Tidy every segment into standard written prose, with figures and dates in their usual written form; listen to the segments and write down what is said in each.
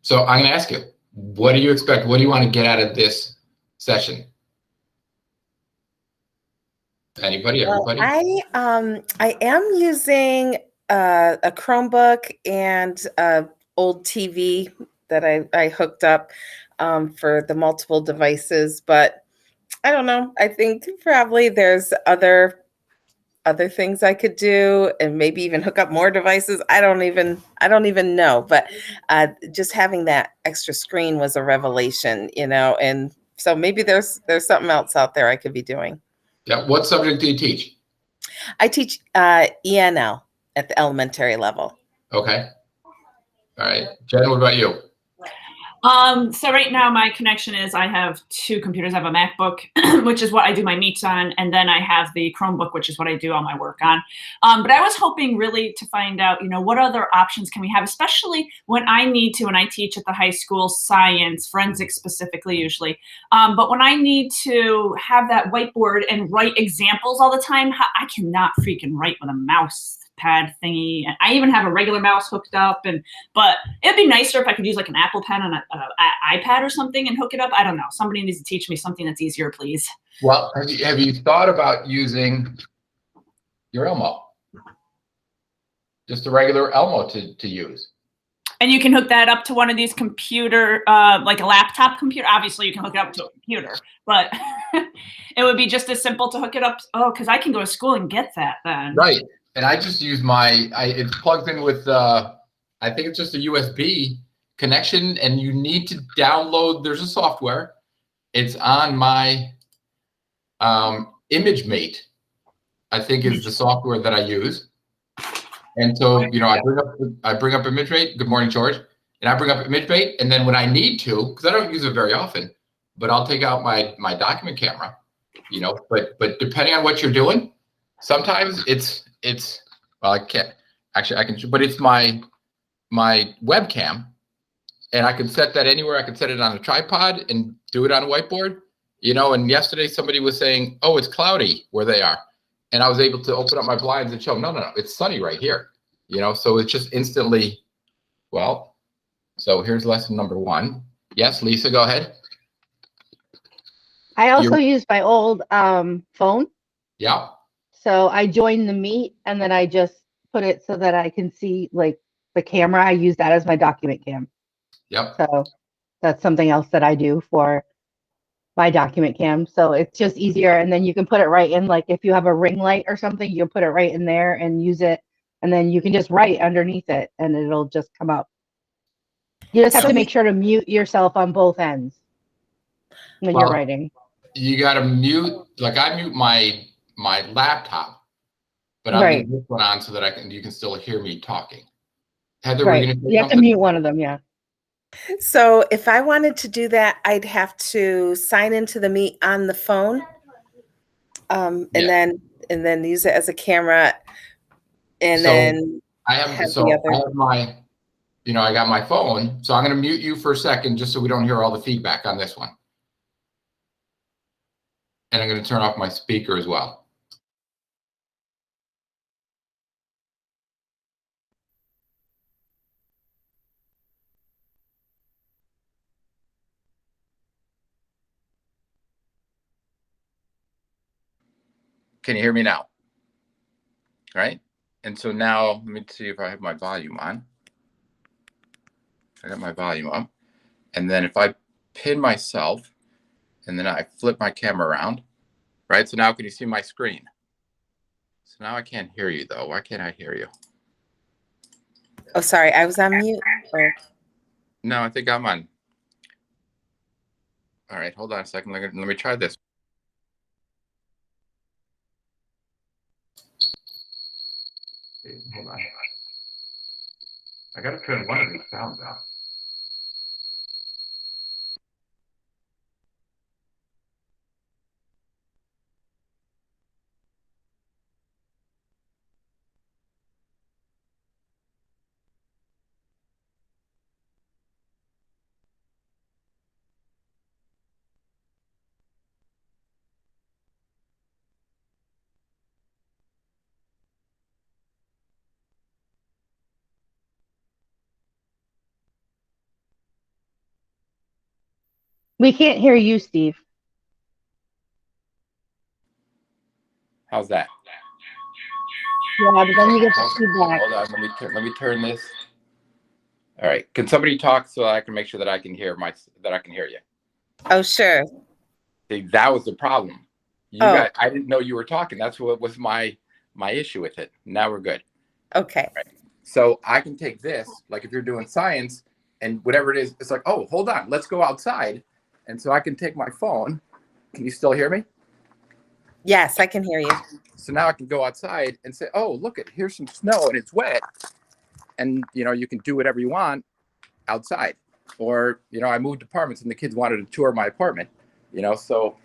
So I'm going to ask you, what do you expect? What do you want to get out of this session? Anybody, Well, everybody? I am using a Chromebook and a old TV that I hooked up for the multiple devices, but I don't know. I think probably there's other things I could do and maybe even hook up more devices. I don't even know. But just having that extra screen was a revelation, and so maybe there's something else out there I could be doing. Yeah. What subject do you teach? I teach ENL at the elementary level. Okay. All right. Jen, what about you? So right now my connection is I have two computers. I have a MacBook, which is what I do my meets on, and then I have the Chromebook, which is what I do all my work on. But I was hoping really to find out, what other options can we have, especially when I need to, when I teach at the high school science, forensics specifically usually. But when I need to have that whiteboard and write examples all the time, I cannot freaking write with a mouse pad thingy. And I even have a regular mouse hooked up, but it'd be nicer if I could use like an Apple Pen on an iPad or something and hook it up. I don't know. Somebody needs to teach me something that's easier, please. Well, have you thought about using your Elmo? Just a regular Elmo to use. And you can hook that up to one of these computer, like a laptop computer. Obviously, you can hook it up to a computer, but it would be just as simple to hook it up. Oh, because I can go to school and get that then. Right. And I just use it's plugged in with, I think it's just a USB connection, and you need to download, there's a software. It's on my ImageMate, I think is the software that I use. And so, I bring up ImageMate. Good morning, George. And I bring up ImageMate, and then when I need to, because I don't use it very often, but I'll take out my document camera, but depending on what you're doing, sometimes well, I can't actually, I can, but it's my webcam, and I can set that anywhere. I can set it on a tripod and do it on a whiteboard, and yesterday somebody was saying, oh, it's cloudy where they are. And I was able to open up my blinds and show, no, it's sunny right here, so it's just instantly, well, so here's lesson number 1. Yes, Lisa, go ahead. I also use my old phone. Yeah. So I join the meet and then I just put it so that I can see like the camera. I use that as my document cam. Yep. So that's something else that I do for my document cam. So it's just easier. And then you can put it right in, like if you have a ring light or something, you put it right in there and use it. And then you can just write underneath it and it'll just come up. You just have to make sure to mute yourself on both ends when you're writing. You got to mute, like I mute my laptop, but I'm leaving this one on so that you can still hear me talking. Heather, right. You have to mute one of them, yeah. So if I wanted to do that, I'd have to sign into the Meet on the phone, and then use it as a camera, and then I have my, I got my phone, so I'm going to mute you for a second just so we don't hear all the feedback on this one. And I'm going to turn off my speaker as well. Can you hear me now? All right. And so now let me see if I have my volume on. I got my volume up. And then if I pin myself and then I flip my camera around, right? So now can you see my screen? So now I can't hear you though. Why can't I hear you? Oh, sorry. I was on mute. No, I think I'm on. All right. Hold on a second. Let me try this. Hold on. I got to turn one of these sounds out. We can't hear you, Steve. How's that? Yeah, but then you get the feedback. Hold on, let me turn this. All right. Can somebody talk so I can make sure that I can hear you? Oh, sure. See, that was the problem. Oh. I didn't know you were talking. That's what was my issue with it. Now we're good. Okay. Right. So I can take this, like if you're doing science and whatever it is, it's like, oh, hold on, let's go outside. And so I can take my phone. Can you still hear me? Yes, I can hear you. So now I can go outside and say, oh, look, here's some snow and it's wet. And, you can do whatever you want outside. Or, I moved apartments and the kids wanted to tour my apartment, so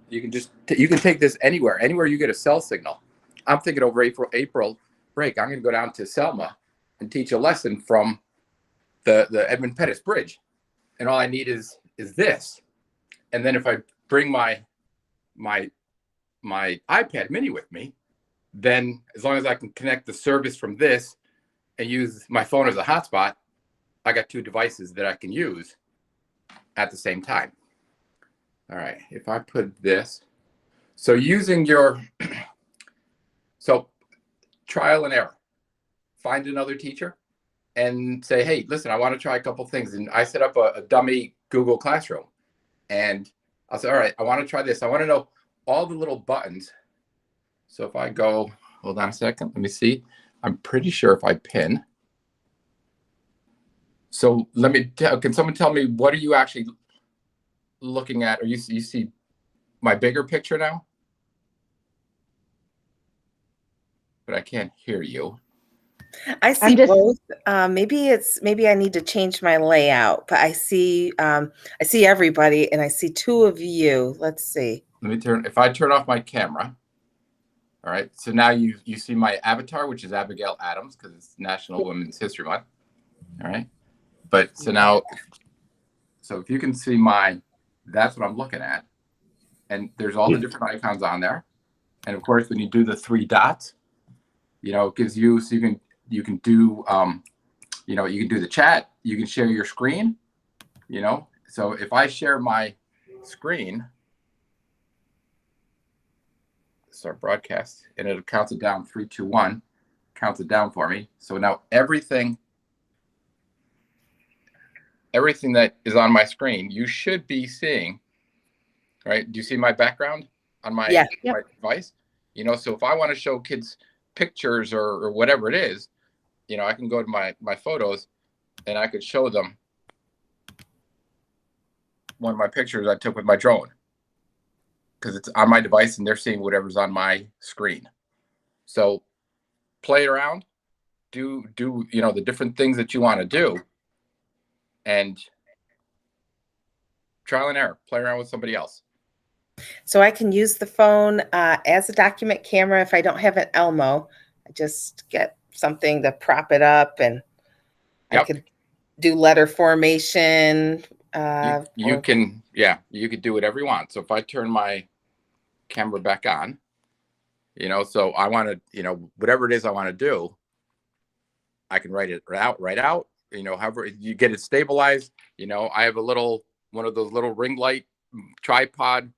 you can you can take this anywhere you get a cell signal. I'm thinking over April break, I'm going to go down to Selma and teach a lesson from the Edmund Pettus Bridge. And all I need is this. And then if I bring my iPad mini with me, then as long as I can connect the service from this and use my phone as a hotspot, I got two devices that I can use at the same time. All right, if I put this, so using so trial and error, find another teacher and say, hey, listen, I want to try a couple things. And I set up a dummy Google Classroom. And I'll say, all right, I want to try this. I want to know all the little buttons. So if I go, hold on a second, let me see. I'm pretty sure if I pin. So can someone tell me, what are you actually looking at? Or you see my bigger picture now? But I can't hear you. I see both. Maybe I need to change my layout, but I see everybody and I see two of you. Let's see. If I turn off my camera. All right. So now you see my avatar, which is Abigail Adams, because it's National Women's History Month. All right. But so if you can see that's what I'm looking at. And there's all the different icons on there. And of course, when you do the three dots, it gives you, so you can do, you can do the chat, you can share your screen, So if I share my screen, start broadcast, and it counts it down, 3, 2, 1, counts it down for me. So now everything that is on my screen, you should be seeing, right? Do you see my background on my, my device? So if I want to show kids pictures or whatever it is, I can go to my photos and I could show them one of my pictures I took with my drone, because it's on my device and they're seeing whatever's on my screen. So play around, do the different things that you want to do, and trial and error, play around with somebody else. So I can use the phone as a document camera if I don't have an Elmo. I just get something to prop it up, and I could do letter formation. You could do whatever you want. So if I turn my camera back on, so I want to, whatever it is I want to do, I can write it right out, however you get it stabilized. I have one of those little ring light tripod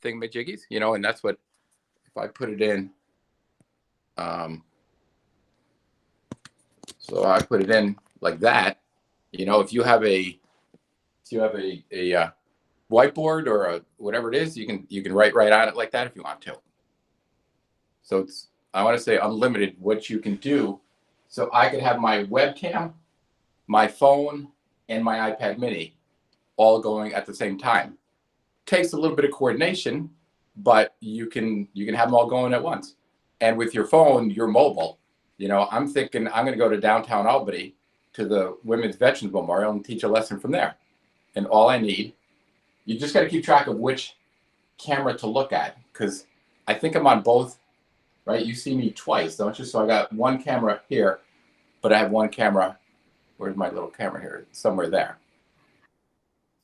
thingamajiggies, and that's what, if I put it in, so I put it in like that, if you have a whiteboard or whatever it is, you can write right on it like that if you want to. So I want to say unlimited what you can do. So I could have my webcam, my phone, and my iPad mini all going at the same time. Takes a little bit of coordination, but you can have them all going at once. And with your phone, you're mobile. I'm thinking I'm going to go to downtown Albany to the Women's Veterans Memorial and teach a lesson from there. And all I need, you just got to keep track of which camera to look at, because I think I'm on both, right? You see me twice, don't you? So I got one camera here, but I have one camera. Where's my little camera here? Somewhere there.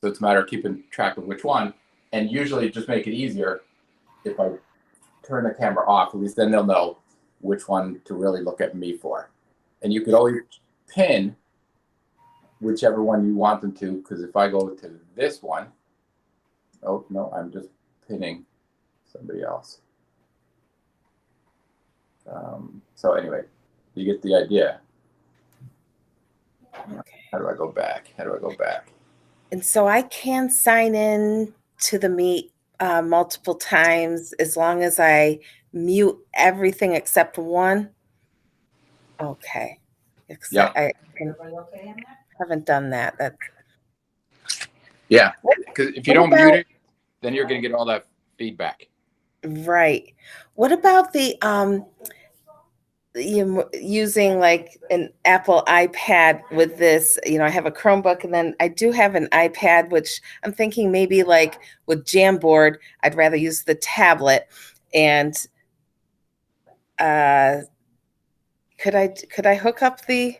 So it's a matter of keeping track of which one. And usually just make it easier if I turn the camera off, at least then they'll know which one to really look at me for. And you could always pin whichever one you want them to, because if I go to this one, Oh, no, I'm just pinning somebody else. So anyway, you get the idea. Okay. How do I go back? How do I go back? And so I can sign in to the Meet multiple times as long as I mute everything except one. Okay. Yeah. I haven't done that. That Yeah, because if you What don't about- mute it, then you're going to get all that feedback. right. What about the using like an Apple iPad with this? I have a Chromebook and then I do have an iPad, which I'm thinking maybe like with Jamboard, I'd rather use the tablet. And could I hook up these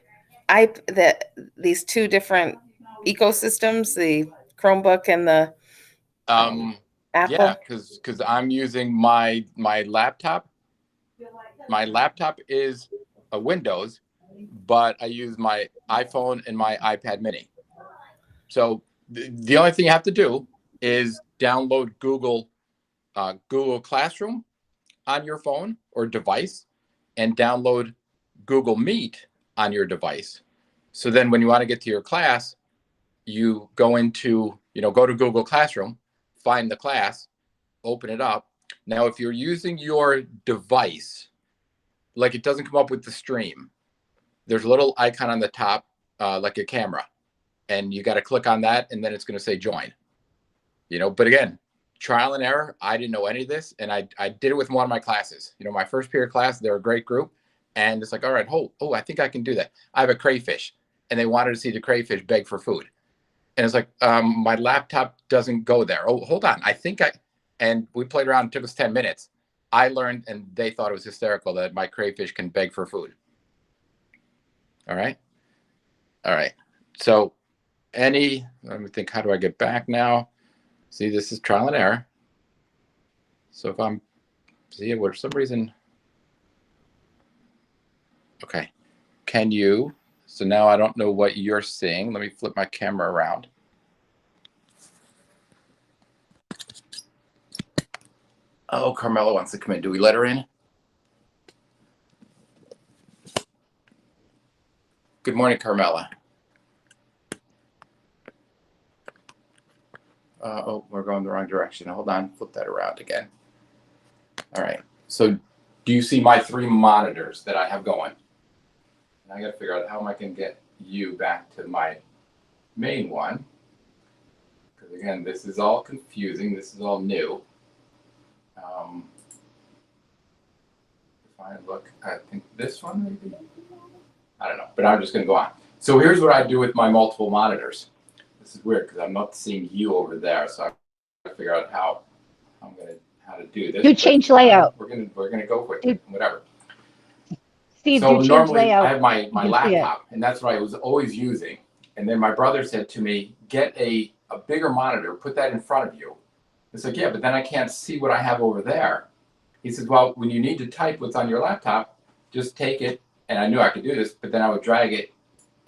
two different ecosystems, the Chromebook and the Yeah, Apple? because I'm using my laptop. My laptop is a Windows, but I use my iPhone and my iPad Mini. So the only thing you have to do is download Google Classroom on your phone or device, and download Google Meet on your device. So then when you want to get to your class, you go into, go to Google Classroom, find the class, open it up. Now, if you're using your device, like it doesn't come up with the stream, there's a little icon on the top, like a camera, and you got to click on that, and then it's going to say join. But again, trial and error. I didn't know any of this, and I did it with one of my classes. My first period class, they're a great group, and it's like, all right, I think I can do that. I have a crayfish, and they wanted to see the crayfish beg for food, and it's like, my laptop doesn't go there. Oh, hold on, and we played around. It took us 10 minutes. I learned, and they thought it was hysterical that my crayfish can beg for food. All right. So let me think, how do I get back now? See, this is trial and error. So if for some reason, okay. So now I don't know what you're seeing. Let me flip my camera around. Oh, Carmela wants to come in. Do we let her in? Good morning, Carmela. We're going the wrong direction. Hold on, flip that around again. All right. So do you see my 3 monitors that I have going? And I got to figure out how I can get you back to my main one. Because again, this is all confusing. This is all new. If I look, I think this one maybe. I don't know, but I'm just going to go on. So here's what I do with my multiple monitors. This is weird because I'm not seeing you over there, so I have to figure out how to do this. You change layout. We're gonna go with it, whatever. Steve, So you change normally layout. I have my You can see laptop, and that's what I was always using. And then my brother said to me, "Get a bigger monitor, put that in front of you." It's like, yeah, but then I can't see what I have over there. He said, well, when you need to type what's on your laptop, just take it. And I knew I could do this, but then I would drag it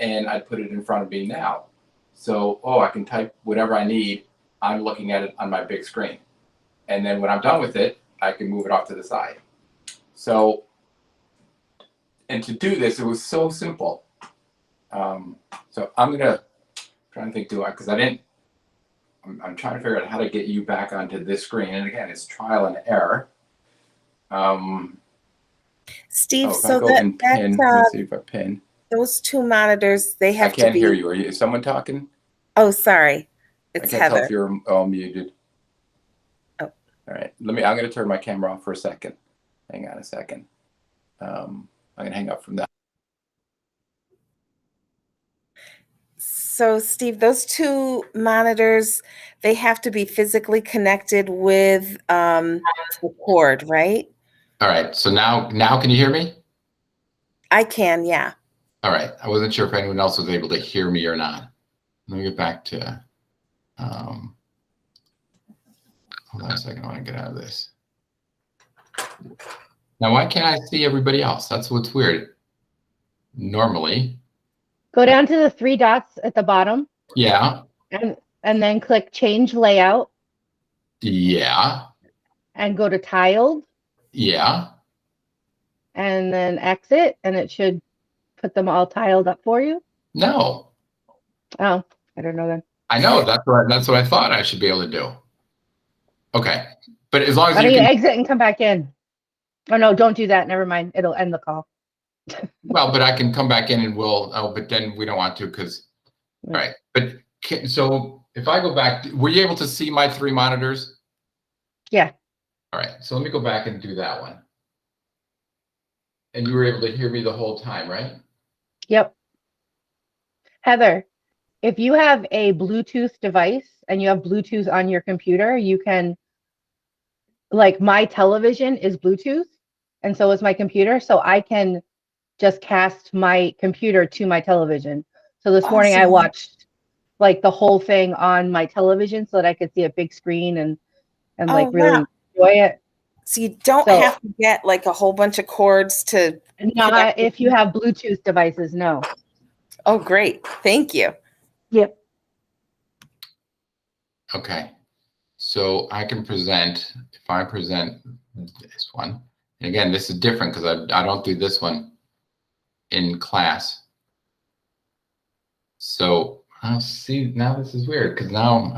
and I'd put it in front of me now. So, I can type whatever I need. I'm looking at it on my big screen. And then when I'm done with it, I can move it off to the side. So, and to do this, it was so simple. So I'm trying to think, because I'm trying to figure out how to get you back onto this screen. And again, it's trial and error. Steve, if so I go and pin, let's see if I pin. those 2 monitors, they have I can't to be. hear you. Is someone talking? Oh, sorry. It's I can't Heather. tell if you're all muted. Oh. All right. I'm going to turn my camera off for a second. Hang on a second. I'm going to hang up from that. So, Steve, those 2 monitors, they have to be physically connected with the cord, right? All right. So now can you hear me? I can, yeah. All right. I wasn't sure if anyone else was able to hear me or not. Let me get back to, hold on a second. I want to get out of this. Now, why can't I see everybody else? That's what's weird. Normally. Go down to the 3 dots at the bottom. Yeah. And then click change layout. Yeah. and go to tiled Yeah. and then exit, and it should put them all tiled up for you. No. Oh, I don't know then. I know. That's what I thought I should be able to do. Okay. But as long as Why you don't you can, exit and come back in? Oh no, don't do that. Never mind. It'll end the call. well, but I can come back in and but then we don't want to because, all right. But so if I go back, were you able to see my 3 monitors? Yeah. All right. So let me go back and do that one. And you were able to hear me the whole time, right? Yep. Heather, if you have a Bluetooth device and you have Bluetooth on your computer, you can, like my television is Bluetooth and so is my computer. So I can just cast my computer to my television. So this morning I Awesome. watched like the whole thing on my television so that I could see a big screen and like Oh, really wow. enjoy it. So you don't So- have to get like a whole bunch of cords to. Not Connect if you have Bluetooth devices, no. Oh, great. Thank you. Yep. Okay. So I can present, if I present this one, and again, this is different because I don't do this one in class. So I'll see, now this is weird because now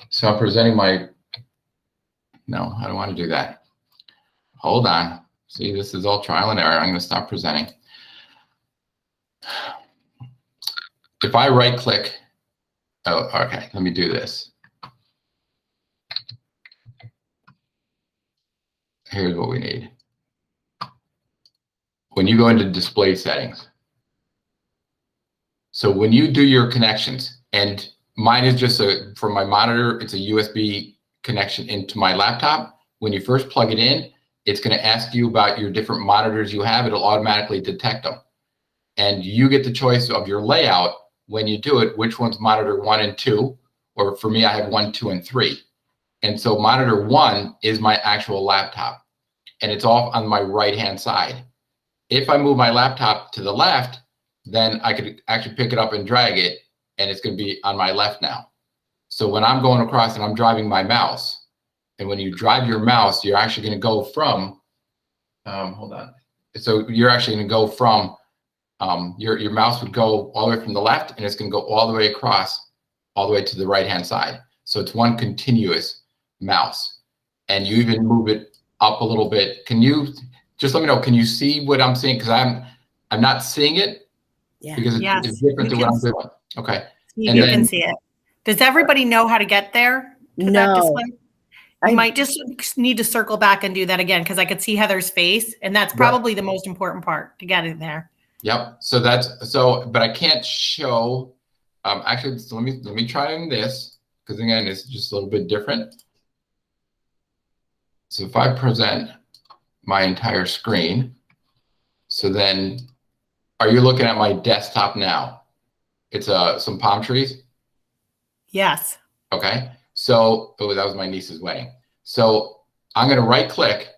so I'm presenting no, I don't want to do that. Hold on. See, this is all trial and error. I'm going to stop presenting. If I right click, oh, okay, let me do this. Here's what we need. When you go into display settings, so when you do your connections, and mine is just for my monitor, it's a USB connection into my laptop. When you first plug it in, it's going to ask you about your different monitors you have. It'll automatically detect them. And you get the choice of your layout when you do it, which one's monitor 1 and 2, or for me, I have 1, 2, and 3. And so monitor 1 is my actual laptop, and it's off on my right-hand side. If I move my laptop to the left, then I could actually pick it up and drag it, and it's going to be on my left now. So when I'm going across and I'm driving my mouse, and when you drive your mouse, you're actually going to go from, hold on. So you're actually going to go from, your mouse would go all the way from the left, and it's going to go all the way across, all the way to the right-hand side. So it's one continuous mouse, and you even move it up a little bit. Can you just let me know? Can you see what I'm seeing? Because I'm not seeing it. Yeah. Because Yes, it's different you than what I'm can doing. Okay. You And then- can see it. Does everybody know how to get there to that No. display? I- You might just need to circle back and do that again because I could see Heather's face, and that's Right. probably the most important part to get in there. Yep. So but I can't show. Actually, so let me try in this because again, it's just a little bit different. So if I present my entire screen, so then, are you looking at my desktop now? It's some palm trees. Yes. Okay. So, oh, that was my niece's wedding. So I'm going to right click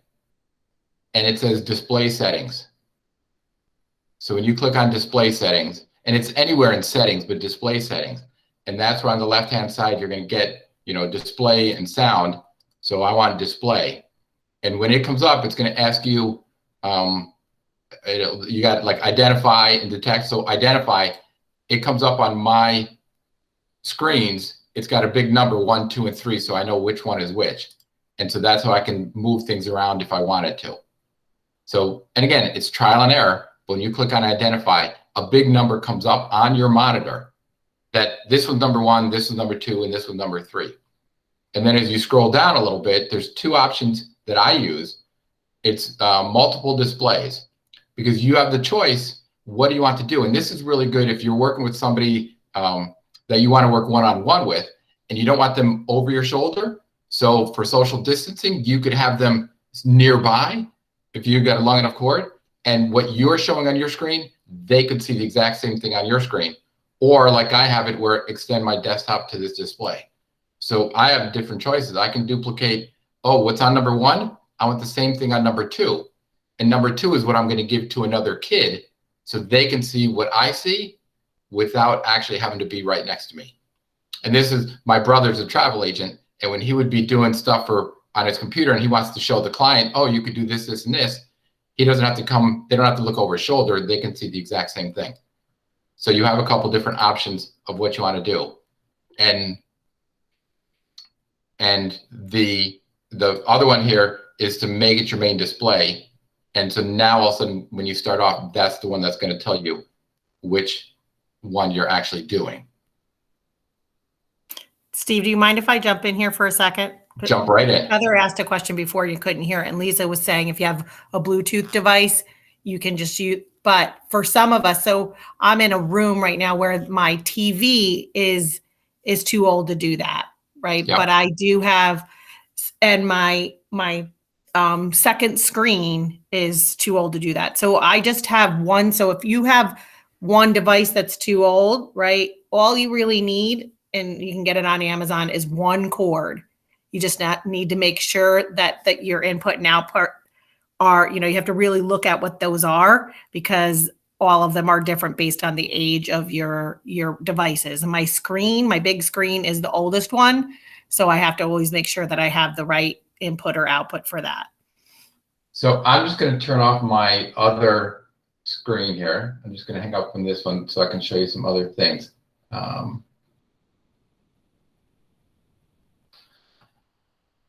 and it says display settings. So when you click on display settings, and it's anywhere in settings, but display settings, and that's where on the left-hand side, you're going to get, display and sound. So I want display. And when it comes up, it's going to ask you, you got like identify and detect. So identify, it comes up on my screens. It's got a big number 1, 2, and 3. So I know which one is which. And so that's how I can move things around if I wanted to. So, and again, it's trial and error. When you click on identify, a big number comes up on your monitor that this was number 1, this was number 2, and this was number 3. And then as you scroll down a little bit, there's 2 options that I use. It's multiple displays, because you have the choice. What do you want to do? And this is really good if you're working with somebody that you want to work one-on-one with, and you don't want them over your shoulder. So for social distancing, you could have them nearby if you've got a long enough cord, and what you're showing on your screen, they could see the exact same thing on your screen. Or like I have it where extend my desktop to this display. So I have different choices. I can duplicate, what's on number 1? I want the same thing on number 2. And number 2 is what I'm going to give to another kid so they can see what I see without actually having to be right next to me. And this is, my brother's a travel agent, And when he would be doing stuff on his computer and he wants to show the client, oh, you could do this, this, and this, he doesn't have to they don't have to look over his shoulder. They can see the exact same thing. So you have a couple different options of what you want to do. And the other one here is to make it your main display. And so now all of a sudden, when you start off, that's the one that's going to tell you which one you're actually doing. Steve, do you mind if I jump in here for a second? Jump right in. Heather asked a question before, you couldn't hear it, and Lisa was saying if you have a Bluetooth device, you can just use, but for some of us, so I'm in a room right now where my TV is too old to do that, right? Yep. But I do have, and my second screen is too old to do that. So I just have one. So if you have one device that's too old, right, all you really need, and you can get it on Amazon, is one cord. You just need to make sure that your input and output are, you have to really look at what those are, because all of them are different based on the age of your devices. And my big screen is the oldest one. So I have to always make sure that I have the right input or output for that. So I'm just going to turn off my other screen here. I'm just going to hang up from this one so I can show you some other things.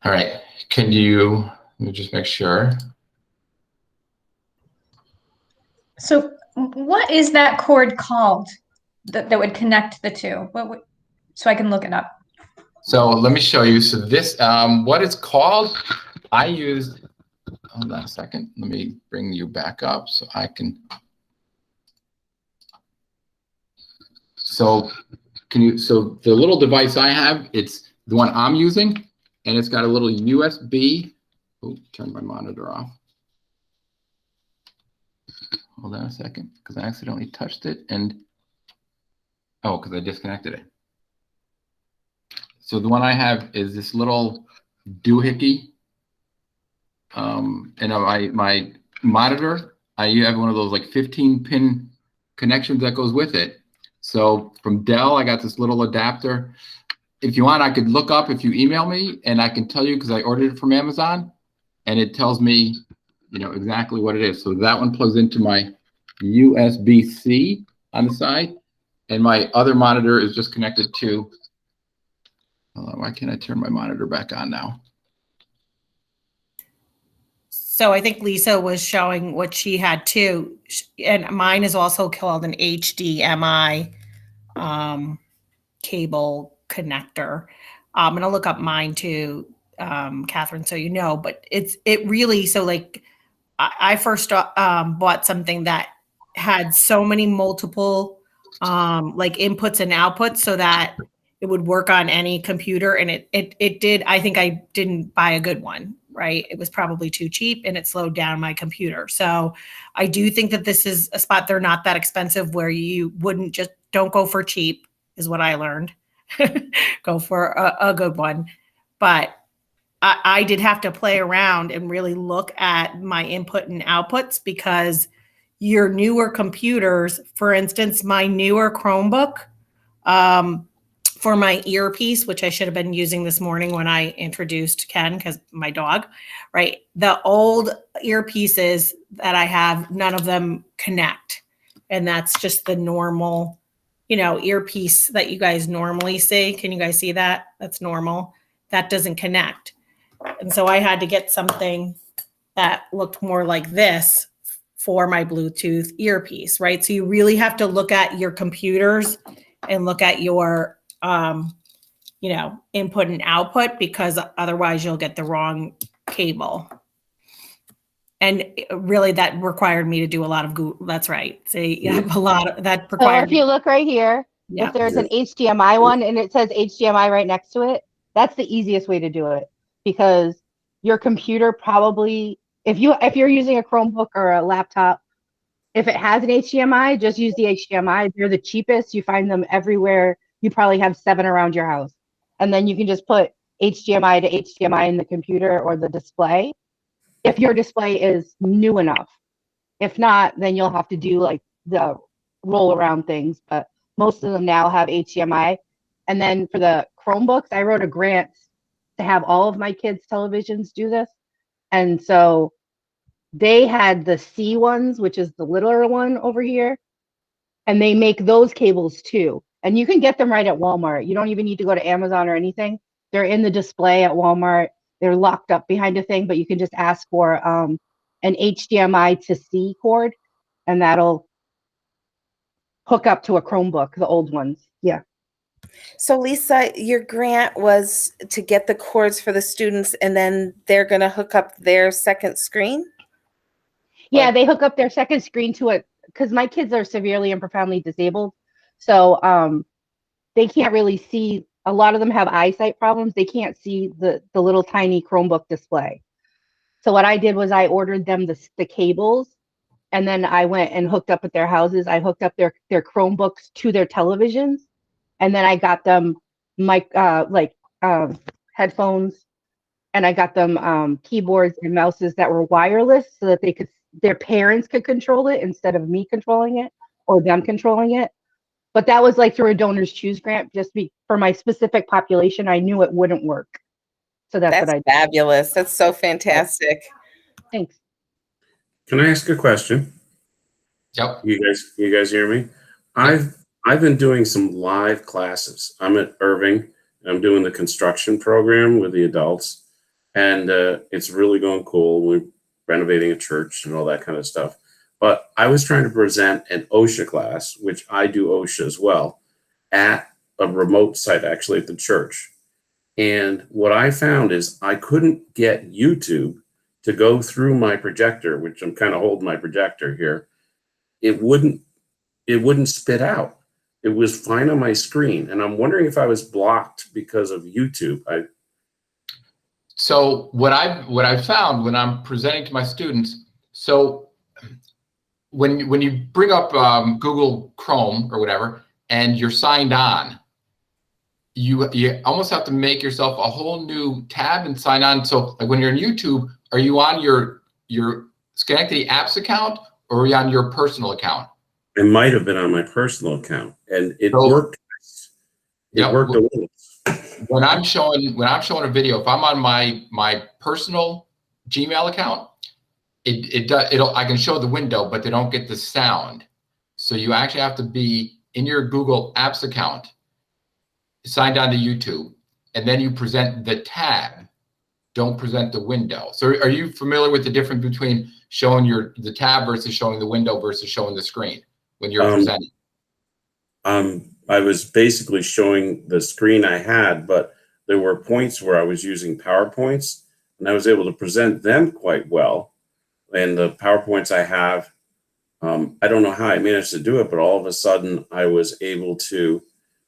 All right, let me just make sure. So what is that cord called that would connect the two? So I can look it up. So let me show you. So this, what it's called, hold on a second. Let me bring you back up so I can. So so the little device I have, it's the one I'm using, and it's got a little USB. Oh, turn my monitor off. Hold on a second, because I accidentally touched it because I disconnected it. So the one I have is this little doohickey. And my monitor, I have one of those like 15-pin connections that goes with it. So from Dell, I got this little adapter. If you want, I could look up if you email me, and I can tell you, because I ordered it from Amazon, and it tells me, exactly what it is. So that one plugs into my USB-C on the side, and my other monitor is just connected to. Why can't I turn my monitor back on now? So I think Lisa was showing what she had too, and mine is also called an HDMI cable connector. I'm gonna look up mine too, Catherine, so you know. But it really, so like I first bought something that had so many multiple like inputs and outputs, so that it would work on any computer, and it did. I think I didn't buy a good one. Right. It was probably too cheap, and it slowed down my computer. So I do think that this is a spot. They're not that expensive where you don't go for cheap, is what I learned. Go for a good one. But I did have to play around and really look at my input and outputs, because your newer computers, for instance, my newer Chromebook, for my earpiece, which I should have been using this morning when I introduced Ken, because my dog, right? The old earpieces that I have, none of them connect. And that's just the normal, earpiece that you guys normally see. Can you guys see that? That's normal. That doesn't connect. And so I had to get something that looked more like this for my Bluetooth earpiece, right? So you really have to look at your computers and look at your input and output, because otherwise you'll get the wrong cable. And really that required me to do a lot of Google. That's right. So you have a lot of that required. So if you look right here, if there's an HDMI one and it says HDMI right next to it, that's the easiest way to do it, because your computer probably, if you're using a Chromebook or a laptop, if it has an HDMI, just use the HDMI. They're the cheapest. You find them everywhere. You probably have 7 around your house. And then you can just put HDMI to HDMI in the computer or the display, if your display is new enough. If not, then you'll have to do like the roll around things. But most of them now have HDMI. And then for the Chromebooks, I wrote a grant to have all of my kids' televisions do this. And so they had the C ones, which is the littler one over here. And they make those cables too. And you can get them right at Walmart. You don't even need to go to Amazon or anything. They're in the display at Walmart. They're locked up behind a thing, but you can just ask for an HDMI to C cord, and that'll hook up to a Chromebook, the old ones. Yeah. So Lisa, your grant was to get the cords for the students, and then they're going to hook up their second screen? Yeah, they hook up their second screen to it because my kids are severely and profoundly disabled. So they can't really see. A lot of them have eyesight problems. They can't see the little tiny Chromebook display. So what I did was I ordered them the cables, and then I went and hooked up at their houses. I hooked up their Chromebooks to their televisions, and then I got them headphones, and I got them keyboards and mouses that were wireless so that their parents could control it instead of me controlling it or them controlling it. But that was like through a Donors Choose grant, for my specific population. I knew it wouldn't work. So that's what I did. Fabulous. That's so fantastic. Thanks. Can I ask a question? Yep. You guys hear me? I've been doing some live classes. I'm at Irving. I'm doing the construction program with the adults, and it's really going cool. We're renovating a church and all that kind of stuff. But I was trying to present an OSHA class, which I do OSHA as well, at a remote site, actually at the church. And what I found is I couldn't get YouTube to go through my projector, which I'm kind of holding my projector here. It wouldn't spit out. It was fine on my screen. And I'm wondering if I was blocked because of YouTube. So what I found when I'm presenting to my students, so when you bring up Google Chrome or whatever, and you're signed on, you almost have to make yourself a whole new tab and sign on. So like when you're in YouTube, are you on your Schenectady Apps account, or are you on your personal account? It might have been on my personal account, and it worked. It worked a little. When I'm showing a video, if I'm on my personal Gmail account, I can show the window, but they don't get the sound. So you actually have to be in your Google Apps account, signed on to YouTube, and then you present the tab. Don't present the window. So are you familiar with the difference between showing the tab versus showing the window versus showing the screen when you're presenting? I was basically showing the screen I had, but there were points where I was using PowerPoints, and I was able to present them quite well. And the PowerPoints I have, I don't know how I managed to do it, but all of a sudden I was able to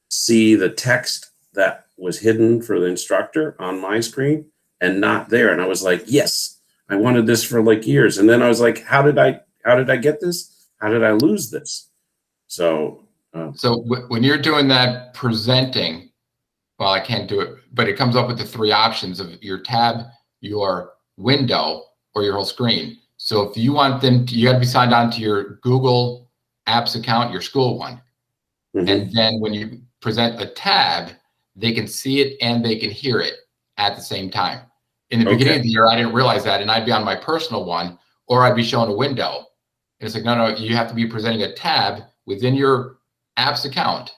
see the text that was hidden for the instructor on my screen and not there. And I was like, yes, I wanted this for like years. And then I was like, how did I get this? How did I lose this? So when you're doing that presenting, well, I can't do it, but it comes up with the three options of your tab, your window, or your whole screen. So if you want them to, you got to be signed on to your Google Apps account, your school one. Mm-hmm. And then when you present a tab, they can see it and they can hear it at the same time. In the beginning of the year, I didn't realize that, and I'd be on my personal one, or I'd be showing a window. And it's like, no, you have to be presenting a tab within your apps account,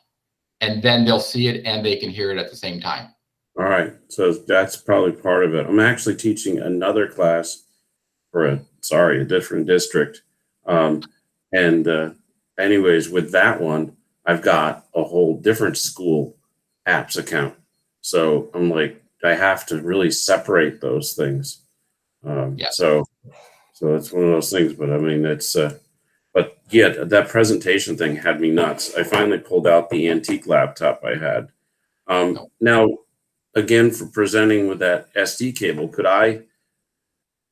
and then they'll see it and they can hear it at the same time. All right, so that's probably part of it. I'm actually teaching another class for a different district. Anyways, with that one, I've got a whole different school apps account. So I'm like, I have to really separate those things. So it's one of those things, but I mean, but yeah, that presentation thing had me nuts. I finally pulled out the antique laptop I had. Now, again, for presenting with that SD cable, could I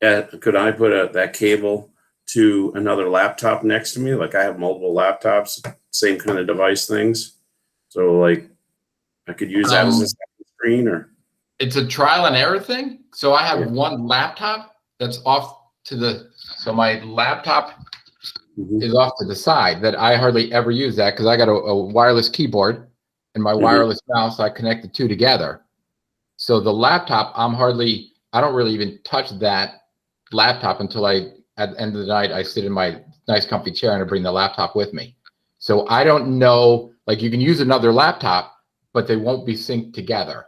put that cable to another laptop next to me? Like I have multiple laptops, same kind of device things. So like I could use that as a second screen, or? It's a trial and error thing. So I have one laptop that's off to so my laptop is off to the side that I hardly ever use that because I got a wireless keyboard and my wireless mouse. I connect the two together. So the laptop, I don't really even touch that laptop until at the end of the night, I sit in my nice comfy chair and I bring the laptop with me. So I don't know, like you can use another laptop, but they won't be synced together.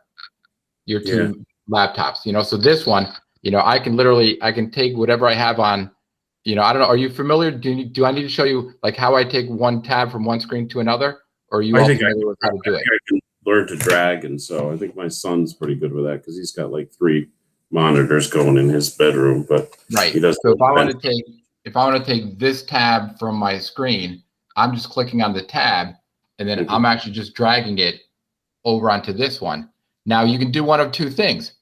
Your two laptops, so this one, I can take whatever I have on, I don't know. Are you familiar? Do I need to show you like how I take one tab from one screen to another? Or are you all familiar with how to do it? I can learn to drag. And so I think my son's pretty good with that because he's got like 3 monitors going in his bedroom, but right. He does. So if I want to take this tab from my screen, I'm just clicking on the tab and then I'm actually just dragging it over onto this one. Now you can do one of 2 things.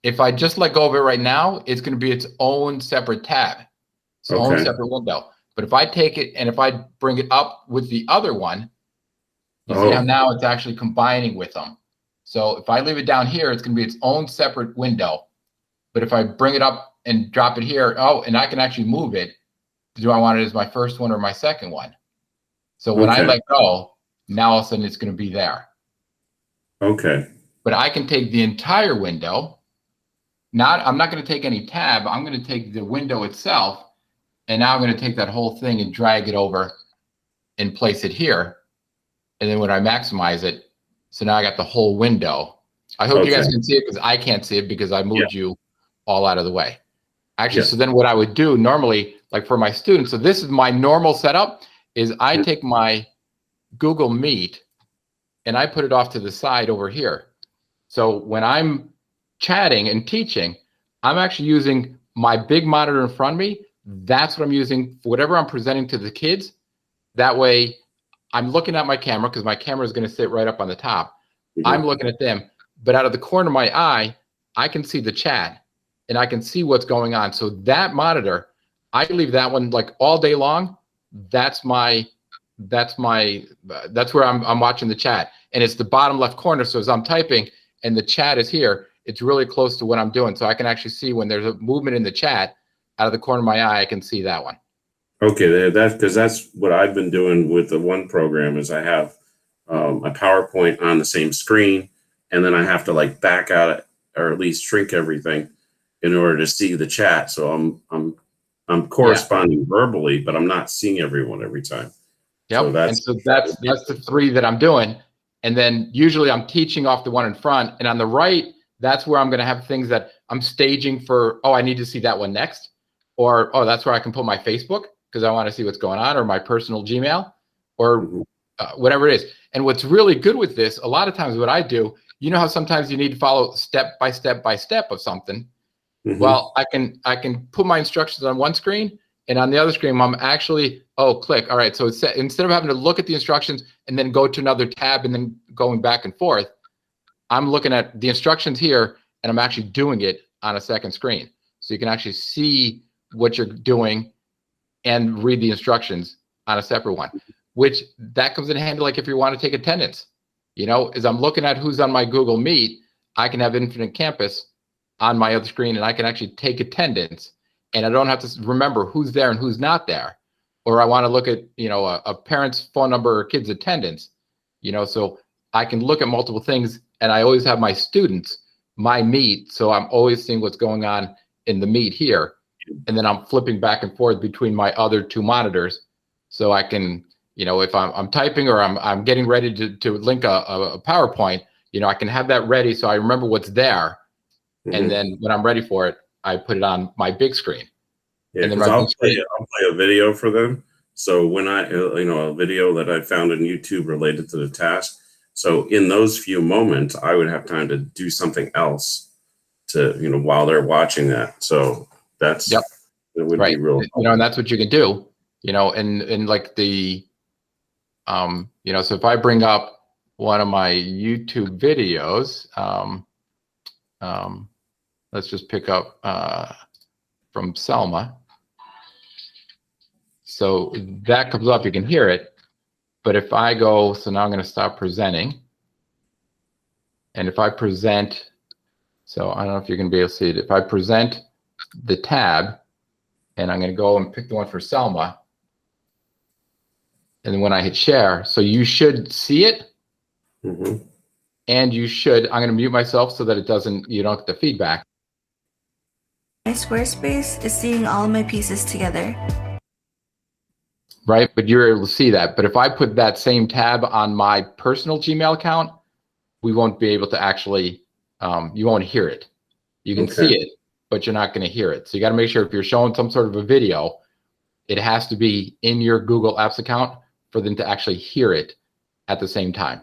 If I just let go of it right now, it's going to be its own separate tab, its own separate window. But if I take it and if I bring it up with the other one, you see how now it's actually combining with them. So if I leave it down here, it's going to be its own separate window. But if I bring it up and drop it here, and I can actually move it. Do I want it as my first one or my second one? So when I let go, now all of a sudden it's going to be there. Okay. But I can take the entire window. I'm not going to take any tab. I'm going to take the window itself. And now I'm going to take that whole thing and drag it over and place it here. And then when I maximize it, so now I got the whole window. I hope you guys can see it because I can't see it because I moved you all out of the way. Actually, so then what I would do normally, like for my students, so this is my normal setup, is I take my Google Meet and I put it off to the side over here. So when I'm chatting and teaching, I'm actually using my big monitor in front of me. That's what I'm using for whatever I'm presenting to the kids. That way I'm looking at my camera because my camera is going to sit right up on the top. I'm looking at them, but out of the corner of my eye, I can see the chat and I can see what's going on. So that monitor, I leave that one like all day long. That's where I'm watching the chat, and it's the bottom left corner. So as I'm typing and the chat is here, it's really close to what I'm doing. So I can actually see when there's a movement in the chat out of the corner of my eye, I can see that one. Okay, that's what I've been doing with the one program is I have a PowerPoint on the same screen, and then I have to like back out or at least shrink everything in order to see the chat. So I'm corresponding verbally, but I'm not seeing everyone every time. Yep. So that's the 3 that I'm doing. And then usually I'm teaching off the one in front, and on the right, that's where I'm going to have things that I'm staging for. Oh, I need to see that one next. Or, oh, that's where I can put my Facebook because I want to see what's going on, or my personal Gmail, or whatever it is. And what's really good with this, a lot of times what I do, how sometimes you need to follow step by step of something. Well, I can put my instructions on one screen, and on the other screen, I'm actually, click. All right. So instead of having to look at the instructions and then go to another tab and then going back and forth, I'm looking at the instructions here and I'm actually doing it on a second screen. So you can actually see what you're doing and read the instructions on a separate one, which that comes in handy. Like if you want to take attendance, as I'm looking at who's on my Google Meet, I can have Infinite Campus on my other screen and I can actually take attendance, and I don't have to remember who's there and who's not there. Or I want to look at, a parent's phone number or kid's attendance, so I can look at multiple things, and I always have my students, my Meet. So I'm always seeing what's going on in the Meet here. And then I'm flipping back and forth between my other 2 monitors. So I can, if I'm typing or I'm getting ready to link a PowerPoint, I can have that ready. So I remember what's there. And then when I'm ready for it, I put it on my big screen. Yeah, and then I'll play a video for them. So when a video that I found on YouTube related to the task. So in those few moments, I would have time to do something else to, while they're watching that. So that's, it would be real. And that's what you can do, and like the, so if I bring up one of my YouTube videos, let's just pick up from Selma. So that comes up, you can hear it. But if I go, so now I'm going to stop presenting. And if I present, so I don't know if you're going to be able to see it. If I present the tab, and I'm going to go and pick the one for Selma. And then when I hit share, so you should see it. and you should, I'm going to mute myself so that it doesn't, you don't get the feedback. My Squarespace is seeing all of my pieces together. Right, but you're able to see that. But if I put that same tab on my personal Gmail account, we won't be able to actually, you won't hear it. You can see it, but you're not going to hear it. So you got to make sure if you're showing some sort of a video, it has to be in your Google Apps account for them to actually hear it at the same time.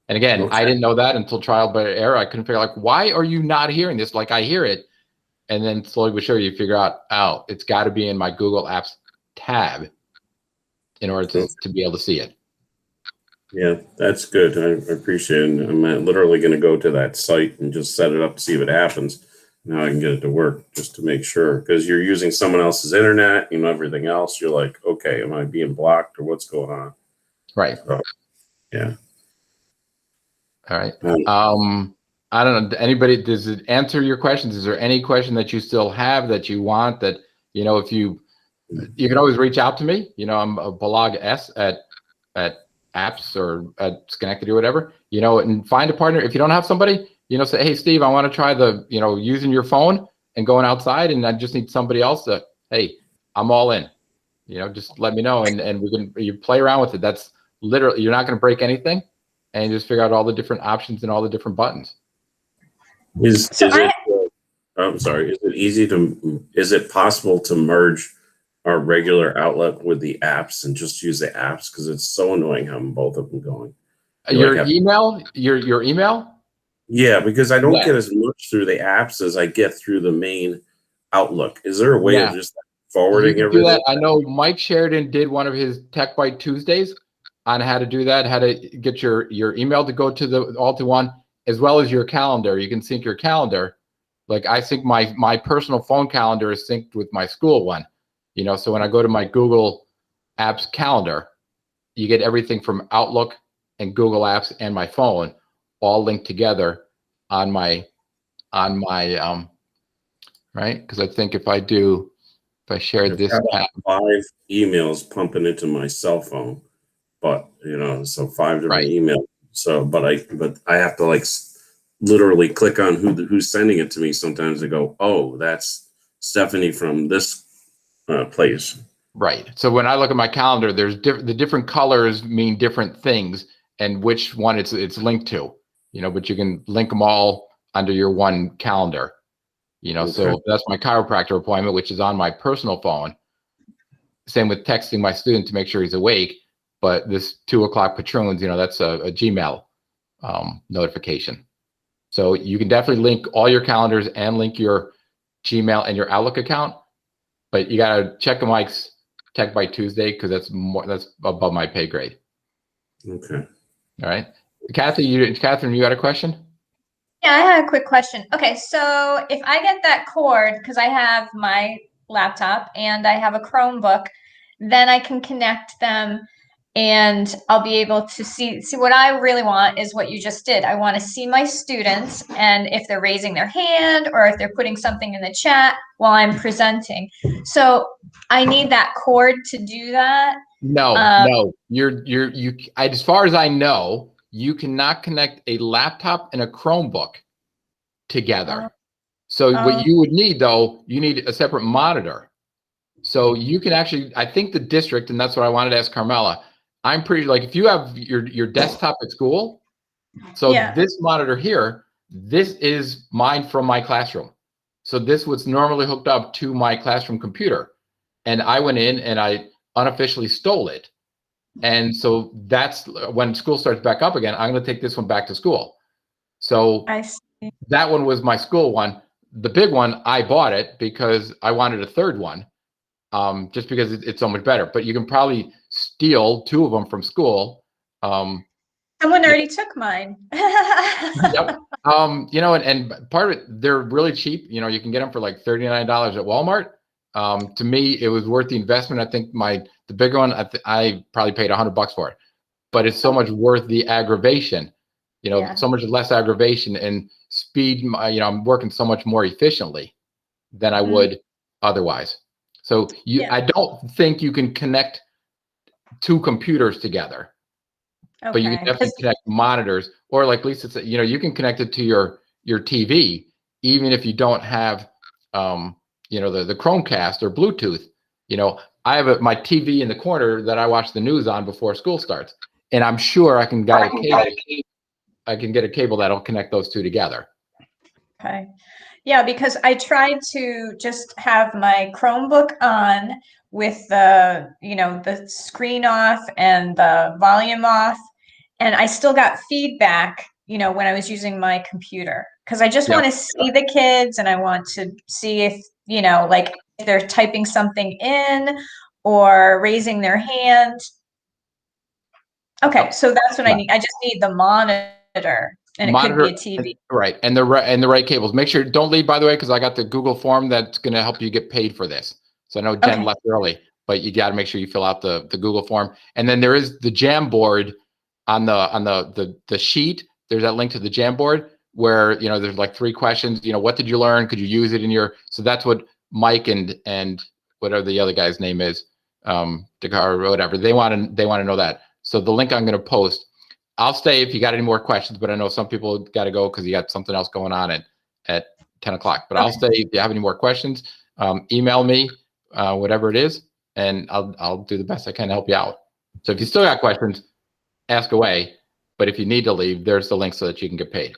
And again, I didn't know that until trial by error. I couldn't figure out, like, why are you not hearing this? Like, I hear it. And then slowly but surely you figure out, oh, it's got to be in my Google Apps tab in order to be able to see it. Yeah, that's good. I appreciate it. I'm literally going to go to that site and just set it up to see if it happens. Now I can get it to work just to make sure, because you're using someone else's internet, everything else. You're like, okay, am I being blocked or what's going on? Right. So, yeah. All right. I don't know. Anybody, does it answer your questions? Is there any question that you still have that you want that, if you can always reach out to me. I'm a Balog S at apps or at Schenectady or whatever, and find a partner. If you don't have somebody, say, hey, Steve, I want to try the, using your phone and going outside, and I just need somebody else to, hey, I'm all in, just let me know. And you play around with it. That's literally, you're not going to break anything, and you just figure out all the different options and all the different buttons. I'm sorry. Is it possible to merge our regular Outlook with the apps and just use the apps? Because it's so annoying having both of them going. Your email? Yeah, because I don't get as much through the apps as I get through the main Outlook. Is there a way of just forwarding everything? Do that. I know Mike Sheridan did one of his Tech Bite Tuesdays on how to do that, how to get your email to go to the all to one, as well as your calendar. You can sync your calendar. Like I sync my personal phone calendar is synced with my school one. So when I go to my Google Apps calendar, you get everything from Outlook and Google Apps and my phone all linked together on my right? Because I think if I share this app, 5 emails pumping into my cell phone, but so 5 different emails. So, but I have to literally click on who's sending it to me sometimes to go, oh, that's Stephanie from this place. Right. So when I look at my calendar, there's the different colors mean different things, and which one it's linked to, but you can link them all under your one calendar, So that's my chiropractor appointment, which is on my personal phone. Same with texting my student to make sure he's awake. But this 2:00 patroons, that's a Gmail notification. So you can definitely link all your calendars and link your Gmail and your Outlook account. But you got to check Mike's Tech Bite Tuesday, because that's above my pay grade. Okay. All right. Catherine, you got a question? Yeah, I had a quick question. Okay, so if I get that cord, because I have my laptop and I have a Chromebook, then I can connect them and I'll be able to see what I really want is what you just did. I want to see my students and if they're raising their hand or if they're putting something in the chat while I'm presenting. So I need that cord to do that. No, as far as I know, you cannot connect a laptop and a Chromebook together. So what you would need, though, you need a separate monitor. So you can actually, I think the district, and that's what I wanted to ask Carmela, I'm pretty, if you have your desktop at school, so this monitor here, this is mine from my classroom. So this was normally hooked up to my classroom computer. And I went in and I unofficially stole it. And so that's when school starts back up again, I'm going to take this one back to school. So I see. That one was my school one. The big one, I bought it because I wanted a third one, just because it's so much better. But you can probably steal 2 of them from schoal. Someone already took mine. Yep. And part of it, they're really cheap. You can get them for like $39 at Walmart. To me, it was worth the investment. I think the bigger one, I probably paid $100 for it, but it's so much worth the aggravation. So much less aggravation and speed. I'm working so much more efficiently than I would otherwise. So I don't think you can connect 2 computers together, but you can definitely connect monitors or like Lisa said, you know, you can connect it to your TV, even if you don't have, you know, the Chromecast or Bluetooth. You know, I have my TV in the corner that I watch the news on before school starts, and I'm sure I can get a cable. I can get a cable that'll connect those two together. Okay. Yeah, because I tried to just have my Chromebook on with the, you know, the screen off and the volume off, and I still got feedback, you know, when I was using my computer, because I just want to see the kids and I want to see if, you know, like if they're typing something in or raising their hand. Okay, so that's what I need. I just need the monitor. And it could be a TV. Right. And the right cables. Make sure, don't leave, by the way, because I got the Google form that's going to help you get paid for this. So I know Jen left early, but you got to make sure you fill out the Google form. And then there is the Jamboard on the sheet. There's that link to the Jamboard where, you know, there's like 3 questions. You know, what did you learn? Could you use it in your, so that's what Mike and whatever the other guy's name is, Dakar or whatever, they want to know that. So the link I'm going to post, I'll stay if you got any more questions, but I know some people got to go because you got something else going on at 10 o'clock. But I'll stay if you have any more questions. Email me, whatever it is, and I'll do the best I can to help you out. So if you still got questions, ask away. But if you need to leave, there's the link so that you can get paid.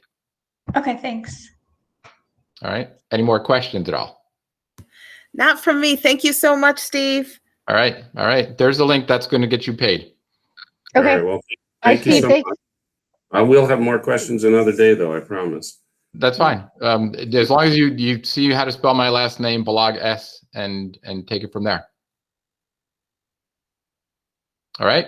Okay, thanks. All right. Any more questions at all? Not from me. Thank you so much, Steve. All right. All right. There's the link that's going to get you paid. Okay. All right, well, thank you so much. I will have more questions another day, though, I promise. That's fine. As long as you see how to spell my last name, Balagh S, and take it from there. All right.